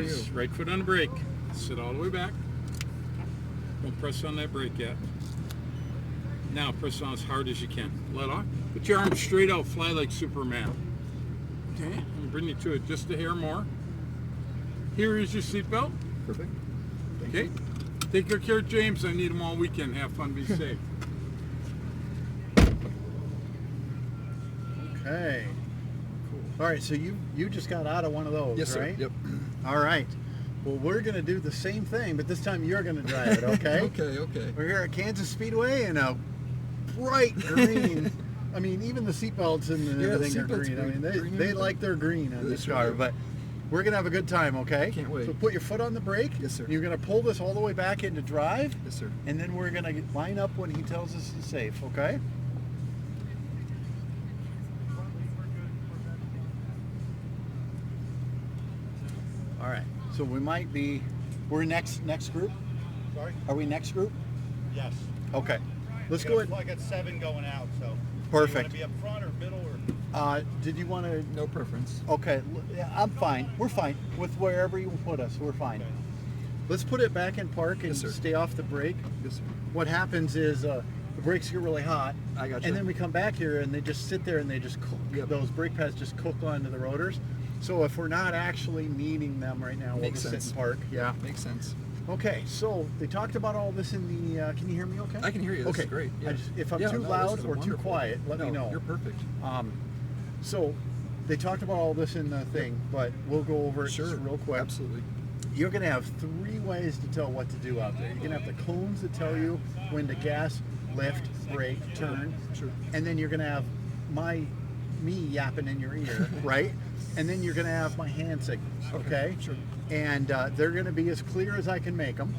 is right foot on the brake. Sit all the way back. Don't press on that brake yet. Now press on as hard as you can. Let off. Put your arms straight out. Fly like Superman. Okay. And bring you to it just a hair more. Here is your seatbelt. Perfect. Okay. Take good care of James. I need him all weekend. Have fun. Be safe. Okay. Cool. All right, so you just got out of one of those, yes, right? Sir. Yep. All right. Well, we're going to do the same thing, but this time you're going to drive it, okay? Okay. We're here at Kansas Speedway in a bright green. I mean, even the seatbelts and everything are green. I mean, they like their green on this car, but we're going to have a good time, okay? Can't wait. So put your foot on the brake. Yes, sir. You're going to pull this all the way back into drive. Yes, sir. And then we're going to line up when he tells us it's safe, okay? All right. So we might be, we're next group? Sorry? Are we next group? Yes. Okay. Let's go ahead. I got 7 going out, so. Perfect. You want to be up front or middle or? Did you want to? No preference. Okay. Yeah, I'm fine. We're fine with wherever you put us. We're fine. Okay. Let's put it back in park and Yes, sir. stay off the brake. Yes, sir. What happens is the brakes get really hot. I got you. And then we come back here and they just sit there and they just cook. Yep. Those brake pads just cook onto the rotors. So if we're not actually needing them right now, we'll Makes just sense. sit in park. Yeah. Makes sense. Okay, so they talked about all this in the. Can you hear me? Okay. I can hear you. This okay, is great. Yeah. If I'm too this loud is or too wonderful. quiet, let me know. You're perfect. So they talked about all this in the thing, but we'll go over it Sure. just real quick. Absolutely. You're going to have 3 ways to tell what to do out there. You're going to have the cones that tell you when to gas, lift, brake, turn. Sure. And then you're going to have me yapping in your ear, right? And then you're going to have my hand signals, okay? Sure. And they're going to be as clear as I can make them.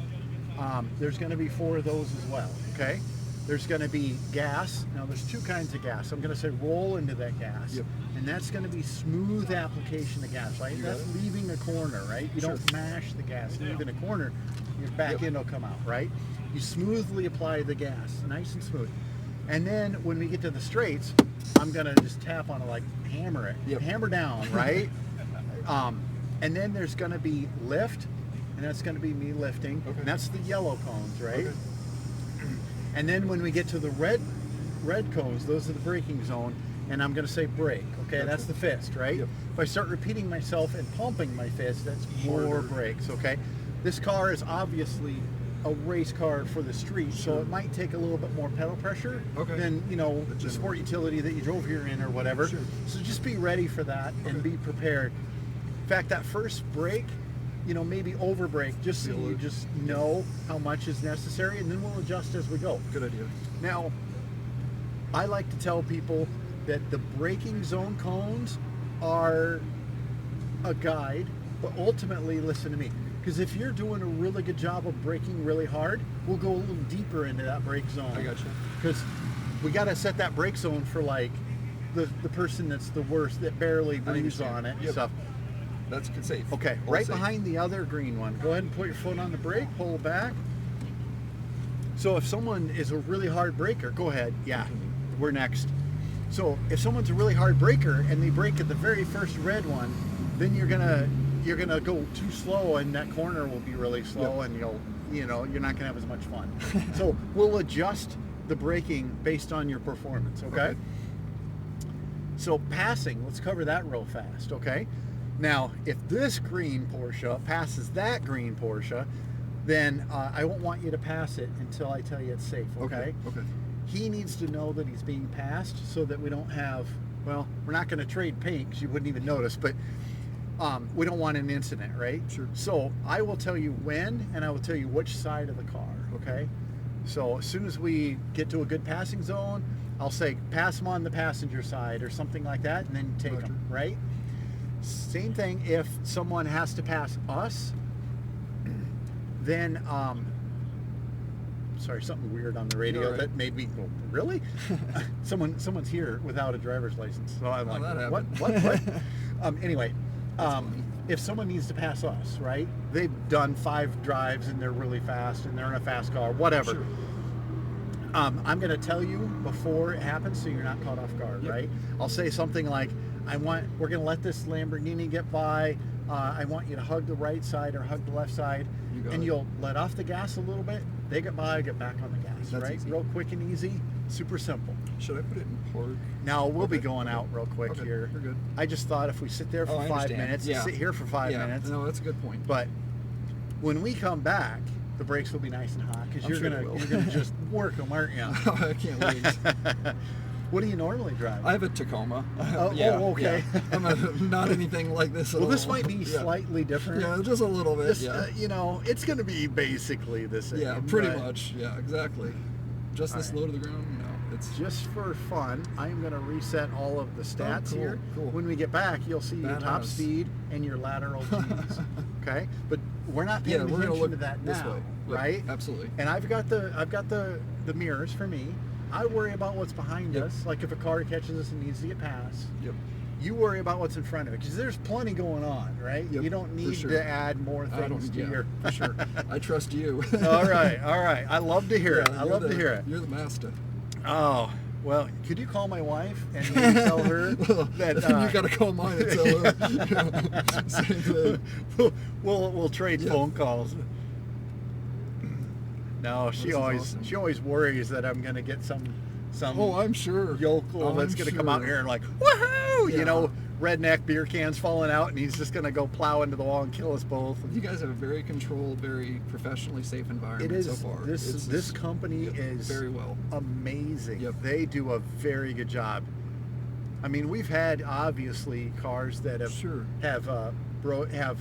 There's going to be 4 of those as well, okay? There's going to be gas. Now, there's 2 kinds of gas. I'm going to say roll into that gas. Yep. And that's going to be smooth application of gas, right? You got That's it. leaving a corner, right? You Sure. don't mash the gas. Leaving a corner, your back end will come out, right? You smoothly apply the gas, nice and smooth. And then when we get to the straights, I'm going to just tap on it, like hammer it. Yep. Hammer down, right? And then there's going to be lift, and that's going to be me lifting. Okay. And that's the yellow cones, right? Okay. And then when we get to the red cones, those are the braking zone, and I'm going to say brake. Okay, Gotcha. that's the fist, right? Yep. If I start repeating myself and pumping my fist, that's more Harder. brakes. Okay, this car is obviously a race car for the street, so Sure. it might take a little bit more pedal pressure Okay. than the general. sport utility that you drove here in or whatever. Sure. So just be ready for that and Okay. be prepared. In fact, that first brake, maybe over brake, just so Feel you it. just know how much is necessary, and then we'll adjust as we go. Good idea. Now, I like to tell people that the braking zone cones are a guide, but ultimately, listen to me, because if you're doing a really good job of braking really hard, we'll go a little deeper into that brake zone. I got you. Because we got to set that brake zone for like the person that's the worst, that barely breathes understand. on it and Yep. stuff. That's good. Safe. Okay, All right safe. behind the other green one. Go ahead and put your foot on the brake, pull back. So if someone is a really hard braker, go ahead. Yeah, we're next. So if someone's a really hard braker and they brake at the very first red one, then you're gonna go too slow and that corner will be really slow, Yep. and you're not gonna have as much fun. So we'll adjust the braking based on your performance. Okay. So passing, let's cover that real fast, okay? Now, if this green Porsche passes that green Porsche, then I won't want you to pass it until I tell you it's safe, okay? Okay. He needs to know that he's being passed so that we don't have, well, we're not going to trade paint because you wouldn't even notice, but we don't want an incident, right? Sure. So I will tell you when, and I will tell you which side of the car, okay? So as soon as we get to a good passing zone, I'll say pass them on the passenger side or something like that, and then take Roger. them, right? Same thing if someone has to pass us, then, sorry, something weird on the radio You're all right. that made me go, really? Someone's here without a driver's license. So I'm like, that what? Anyway, funny. if someone needs to pass us, right? They've done 5 drives and they're really fast and they're in a fast car, whatever. Sure. I'm going to tell you before it happens so you're not caught off guard, Yep. right? I'll say something like, we're going to let this Lamborghini get by. I want you to hug the right side or hug the left side, You got and it. you'll let off the gas a little bit. They get by, get back on the gas, That's right? easy. Real quick and easy, super simple. Should I put it in park? Now we'll be Okay, going okay. out real quick Okay, here. you're good. I just thought if we sit there for Oh, I 5 understand. minutes, Yeah. sit here for 5 Yeah, minutes, no, that's a good point. but when we come back, the brakes will be nice and hot because I'm you're sure gonna they will. you're gonna just work them, aren't you? I can't wait. What do you normally drive? I have a Tacoma. Oh, okay. Yeah. I'm not anything like this at Well, all. this might be Yeah. slightly different. Yeah, just a little bit. This, yeah. you know, it's going to be basically the same. Yeah, pretty but much. Yeah, exactly. Just this All low to the ground? No, it's Just for fun, I'm going to reset all of the stats cool, here. cool. When we get back, you'll see your top Badass. speed and your lateral G's. Okay, but we're not paying yeah. We're gonna attention look to that this now, way. Yep, right? Absolutely. And I've got the mirrors for me. I worry about what's behind Yep. us. Like if a car catches us and needs to get past. Yep. You worry about what's in front of it because there's plenty going on, right? Yep, You don't for need sure. to add more I don't. things to Yeah, your. for sure. I trust you. All right. I love to hear it. Yeah, I you're love to the- hear it. You're the master. Oh, well, could you call my wife and maybe tell her that you got to call mine and tell her. Same thing. we'll trade Yeah. phone calls. No, This is awesome. she always worries that I'm gonna get some Oh, I'm sure. yokel I'm that's gonna come out sure. here and like woohoo, Yeah. you know, redneck beer cans falling out, and he's just gonna go plow into the wall and kill us both. You guys have a very controlled, very professionally safe environment It is so far. this company yep, is very well. amazing. Yep. They do a very good job. I mean, we've had obviously cars that have Sure. have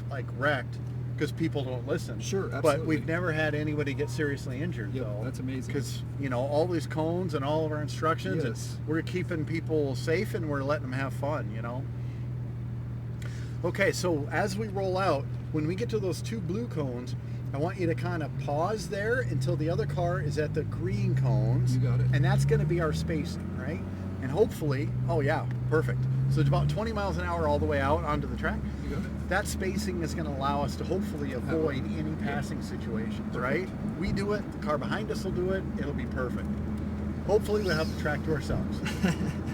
like wrecked because people don't listen. Sure, But absolutely. we've never had anybody get seriously injured Yep, though. that's amazing. Because you know all these cones and all of our instructions, and Yes. we're keeping people safe and we're letting them have fun. You know. Okay, so as we roll out, when we get to those 2 blue cones, I want you to kind of pause there until the other car is at the green cones. You got it. And that's going to be our spacing, right? And hopefully, oh yeah, perfect. So it's about 20 miles an hour all the way out onto the track. You got it. That spacing is going to allow us to hopefully avoid any passing situations, right? We do it, the car behind us will do it, it'll be perfect. Hopefully we'll have the track to ourselves.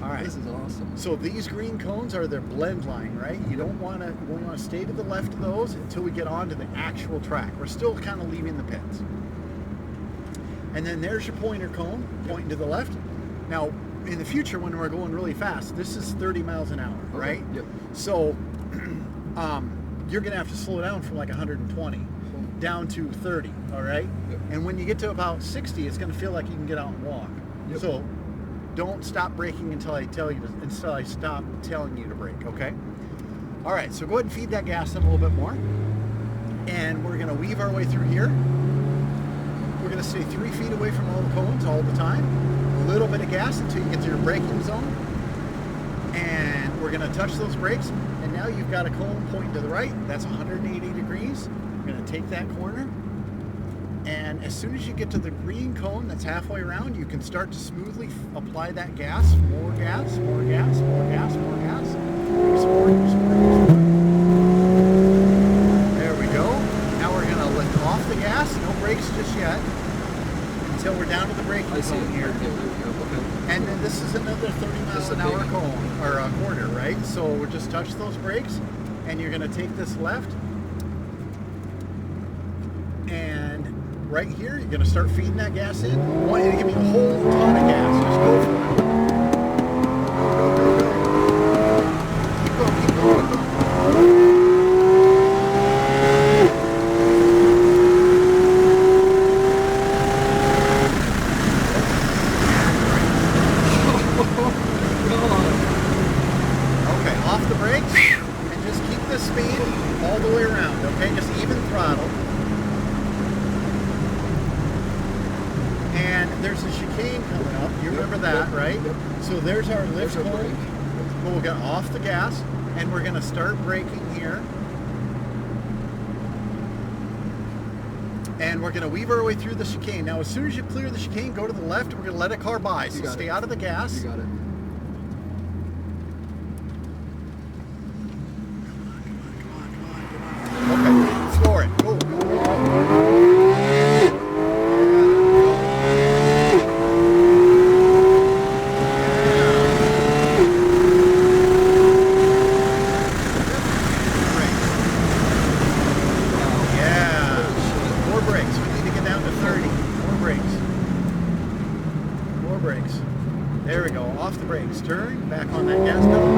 All right. This is awesome. So these green cones are their blend line, right? You don't want to, we want to stay to the left of those until we get onto the actual track. We're still kind of leaving the pits. And then there's your pointer cone pointing to the left. Now, in the future when we're going really fast, this is 30 miles an hour, Okay, right? yep. So you're going to have to slow down from like 120 down to 30, all right? Yep. And when you get to about 60, it's going to feel like you can get out and walk. Yep. So don't stop braking until I stop telling you to brake, okay? All right, so go ahead and feed that gas in a little bit more. And we're gonna weave our way through here. We're gonna stay 3 feet away from all the cones all the time. A little bit of gas until you get to your braking zone. And we're gonna touch those brakes. And now you've got a cone pointing to the right. That's 180 degrees. We're gonna take that corner. And as soon as you get to the green cone that's halfway around, you can start to smoothly apply that gas. More gas, more gas, more gas, more gas. Use more, use more, use more. There we go. Now we're going to lift off the gas. No brakes just yet. Until we're down to the braking I see zone it. here. Okay, there we go. Okay. And then this is another 30 This miles is a an hour biggie. cone, or a quarter, right? So we'll just touch those brakes. And you're going to take this left. And right here, you're going to start feeding that gas in. I want you to give me a whole ton of gas. Just go for it. Keep going, keep going, keep going. Okay, off the brakes. And just keep the speed all the way around, okay? Just even throttle. And there's a chicane coming up. You remember that, yep, right? yep. So there's our lift There's our cone. brake. We'll get off the gas, and we're going to start braking here. And we're going to weave our way through the chicane. Now, as soon as you clear the chicane, go to the left. We're going to let a car by. So got stay it. out of the gas. You got it. Okay, floor it. Go, go, go. Great. brakes, turn, back on that gas pedal.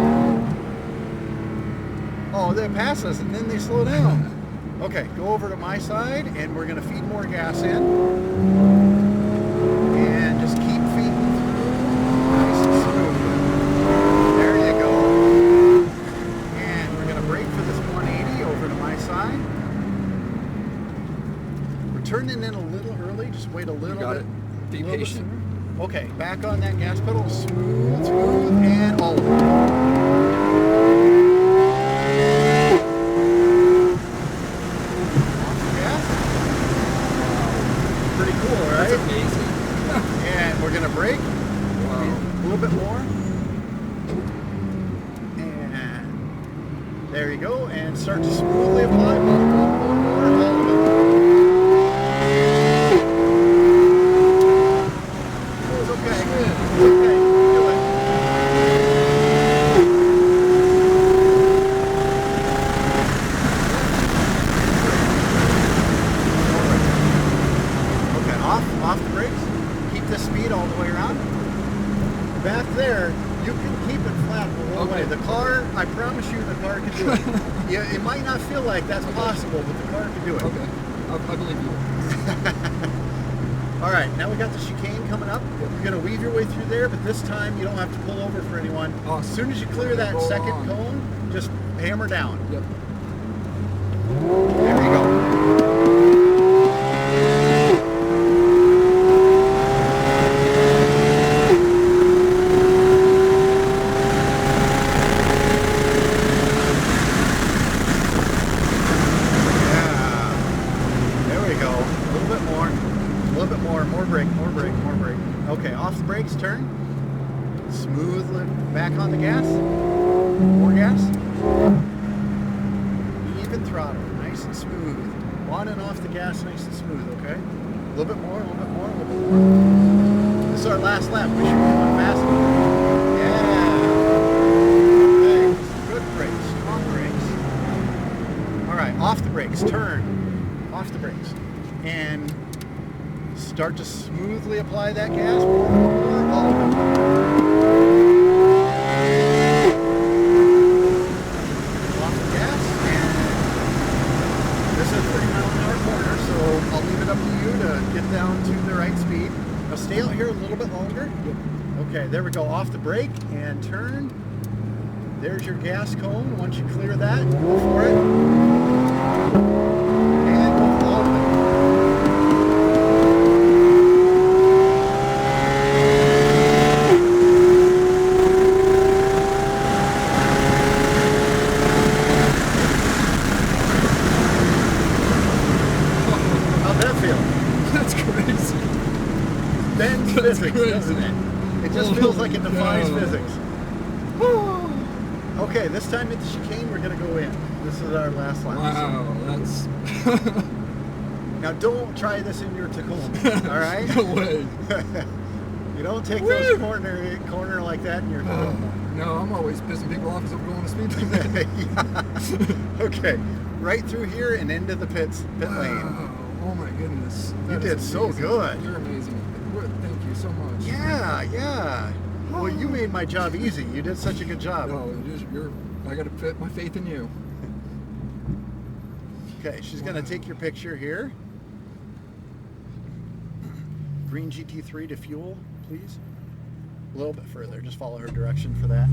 Oh, they pass us and then they slow down. Okay, go over to my side and we're gonna feed more gas in. And just keep feeding through. Nice and smooth. There you go. And we're gonna brake for this 180 over to my side. We're turning in a little early, just wait a little got bit. it. Be a little bit patient. sooner. Okay, back on that gas pedal, smooth, smooth, and all of it. Pretty cool, right? That's amazing. And we're gonna brake Wow. a little bit more. And there you go. And start to smoothly apply more, all of it. It's okay. It's okay. Do it. Okay, off the brakes. Keep the speed all the way around. Back there, you can keep it flat the whole way. The car, I promise you, the car can do it. Yeah, it might not feel like that's possible, but the car can do it. Okay. I believe you. All right, now we got the chicane coming up. You're gonna weave your way through there, but this time you don't have to pull over for anyone. Awesome. As soon as you clear that Roll second on. cone, just hammer down. Yep. There you go. Yeah. There we go. A little bit more. A little bit more. More brake. More brake. More brake. Okay, off the brakes, turn. Smoothly back on the gas. More gas. Even throttle, nice and smooth. On and off the gas, nice and smooth, okay? A little bit more, a little bit more, a little bit more. This is our last lap. We should be going faster. Yeah. Okay. Good brakes, strong brakes. All right, off the brakes, turn. Off the brakes. And start to smoothly apply that gas. More, all of it. Off the gas, and this is a 30-mile-an-hour corner, so I'll leave it up to you to get down to the right speed. Now stay out here a little bit longer. Okay, there we go. Off the brake and turn. There's your gas cone. Once you clear that, go for it. And go for all of it. How'd that feel? That's crazy. Bends That's physics, crazy. doesn't it? It just feels like it defies No. physics. Okay, this time at the chicane, we're gonna go in. This is our last lap. Wow, that's Now don't try this in your Tacoma, all right? no way. You don't take Woo! those corner like that in your Tacoma. No, I'm always pissing people off as I'm going to speed limit. Yeah. Okay, right through here and into the pit lane. Wow. Oh my goodness. You That did is so amazing. good. You're amazing. Thank you so much. Yeah. Well, you made my job easy. You did such a good job. No, I got to put my faith in you. Okay, she's gonna take your picture here. Green GT3 to fuel, please. A little bit further. Just follow her direction for that.